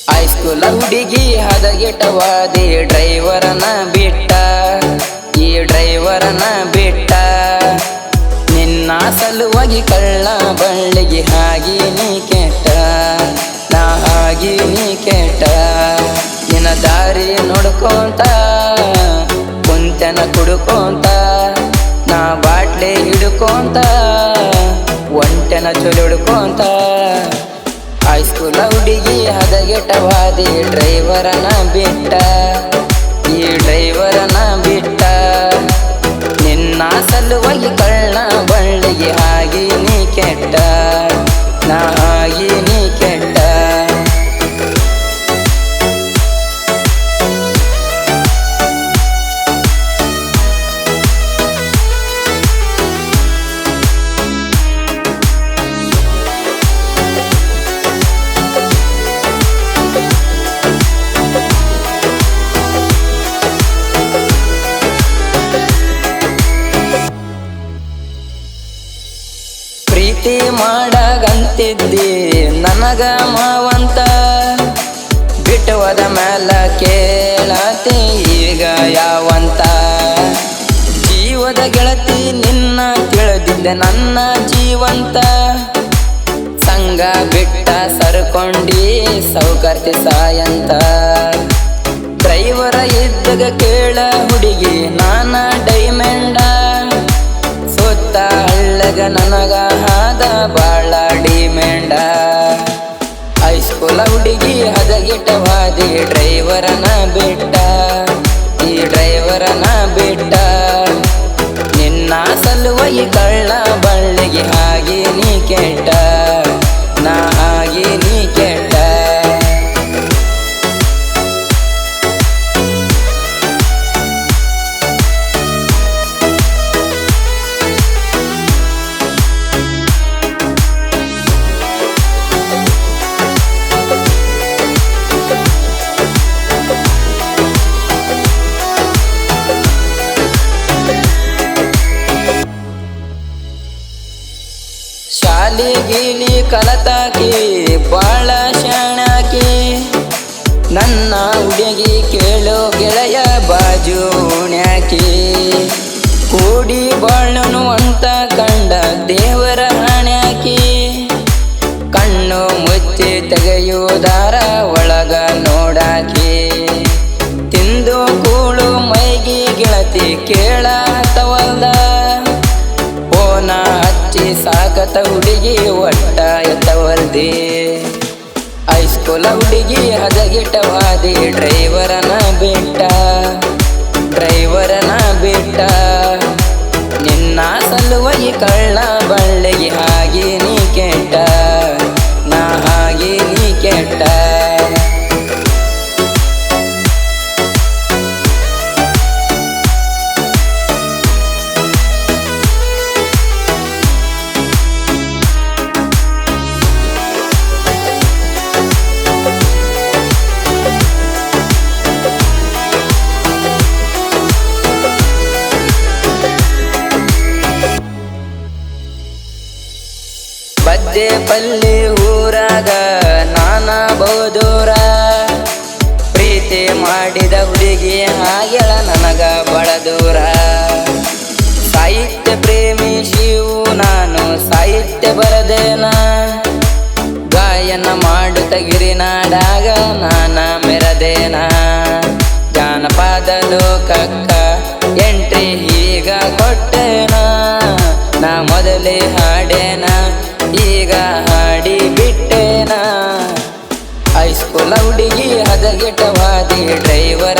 ಹೈಸ್ಕೂಲ ಹುಡುಗಿ ಹದಗೆಟವಾದಿ ಡ್ರೈವರನ ಬಿಟ್ಟ, ಈ ಡ್ರೈವರನ ಬಿಟ್ಟ. ನಿನ್ನ ಸಲುವಾಗಿ ಕಳ್ಳ ಬಳ್ಳಿಗೆ ಹಾಗಿ ನೀ ಕೆಟ್ಟ, ನಾ ಹಾಗಿ ನೀ ಕೆಟ್ಟ. ನಿನ್ನ ದಾರಿ ನೋಡ್ಕೊಂತ ಕುಂತನ ಕುಡ್ಕೊಂತ, ನಾ ಬಾಟ್ಲಿ ಹಿಡ್ಕೊಂತ ಒಂಟೆನ ಚೊಲಿಡ್ಕೊಂತ. ಹೈಸ್ಕೂಲ ಹುಡುಗಿ ಹದಗೆಟವಾದಿ ಡ್ರೈವರನ ಬಿಟ್ಟ, ಈ ಡ್ರೈವರನ ಬಿಟ್ಟ. ನಿನ್ನ ಸಲುವಾಗಿ ಕಳ್ಳ ಬಳ್ಳಿಗೆ ಹಾಗೆ ನೀ ಕೆಟ್ಟ, ನಾ ಹಾಗೆ ನೀ ಕೆಟ್ಟ. ಪ್ರೀತಿ ಮಾಡಗಂತಿದ್ದಿ ನನಗ ಮಾವಂತ, ಬಿಟ್ಟುವದ ಮ್ಯಾಲ ಕೇಳತಿ ಈಗ ಯಾವಂತ. ಜೀವದ ಗೆಳತಿ ನಿನ್ನ ತಿಳಿದಿದ್ದೆ ನನ್ನ ಜೀವಂತ, ಸಂಗ ಬಿಟ್ಟ ಸರ್ಕೊಂಡಿ ಸೌಕರ್ತಿ ಸಾಯಂತ. ಡ್ರೈವರ ಇದ್ದಾಗ ಕೇಳ ಹುಡುಗಿ ನಾನ ಡೈಮೆಂಡ, ಸುತ್ತ ಹಳ್ಳಗ ನನಗ ಹಾದ ಬಾಳ ಡಿಮೆಂಡ. ಹೈಸ್ಕೂಲ ಹುಡುಗಿ ಹದಗೆಟವಾದಿ ಡ್ರೈವರನ ಬಿಟ್ಟ, ಈ ಡ್ರೈವರನ ಬಿಟ್ಟ. ನಿನ್ನ ಸಲುವಾಗಿ ಕಳ್ಳ ಬಳ್ಳಿಗೆ ಹಾಗೆ ನೀ ಕೆಟ್ಟ, ನಾ ಹಾಗೆ ನೀ ಕೆಟ್ಟ. ಶಾಲಿ ಗೀಲಿ ಕಲತಾಕಿ ಬಾಳ ಶಾಣಾಕಿ, ನನ್ನ ಹುಡುಗಿ ಕೇಳೋ ಗೆಳೆಯ ಬಾಜು ನ್ಯಾಕಿ. ಕೂಡಿ ಬಾಳನು ಅಂತ ಕಂಡ ದೇವರ ಹಾಣ್ಯಾಕಿ, ಕಣ್ಣು ಮುಚ್ಚಿ ತೆಗೆಯುವುದಾರ ಒಳಗ ನೋಡಾಕಿ. ತಿಂದು ಕೂಳು ಮೈಗಿ ಗೆಳತಿ ಕೇಳಾತವಲ್ದ, ಫೋನ ಹಚ್ಚಿ ಸಾಕತ ಹುಡುಗಿ ಒಟ್ಟ ಎತ್ತವಲ್ದಿ. ಹೈಸ್ಕೂಲ ಹುಡುಗಿ ಹದಗೆಟವಾದಿ ಡ್ರೈವರನ ಬಿಟ್ಟ, ಡ್ರೈವರನ ಬಿಟ್ಟ. ನಿನ್ನ ಸಲುವಾಗಿ ಕಳ್ಳ ಬಳ್ಳಿಗೆ ಹಾಗೆ ನೀ ಕೆಟ್ಟ, ನಾ ಹಾಗೆ ನೀ ಕೆಟ್ಟ. ಬಜ್ಜೆ ಪಲ್ಲಿ ಊರಾಗ ನಾನ ಬಹುದೂರ, ಪ್ರೀತಿ ಮಾಡಿದ ಹುಡುಗಿ ಹಾಗೆಳ ನನಗ ಬಳ ದೂರ. ಸಾಹಿತ್ಯ ಪ್ರೇಮಿ ಶಿವು ನಾನು ಸಾಹಿತ್ಯ ಬರದೇನ, ಗಾಯನ ಮಾಡುತ್ತ ಗಿರಿನಾಡಾಗ ನಾನ ಮೆರದೇನ. ಜಾನಪದ ಲೋಕಕ್ಕ ಎಂಟ್ರಿ ಈಗ ಕೊಟ್ಟೇನ, ನಾ ಮೊದಲೇ ಹಾಡೇನ ಈಗ ಹಾಡಿ ಬಿಟ್ಟೇನ. ಹೈಸ್ಕೂಲ ಹುಡುಗಿ ಹದಗೆಟವಾದಿ ಡ್ರೈವರ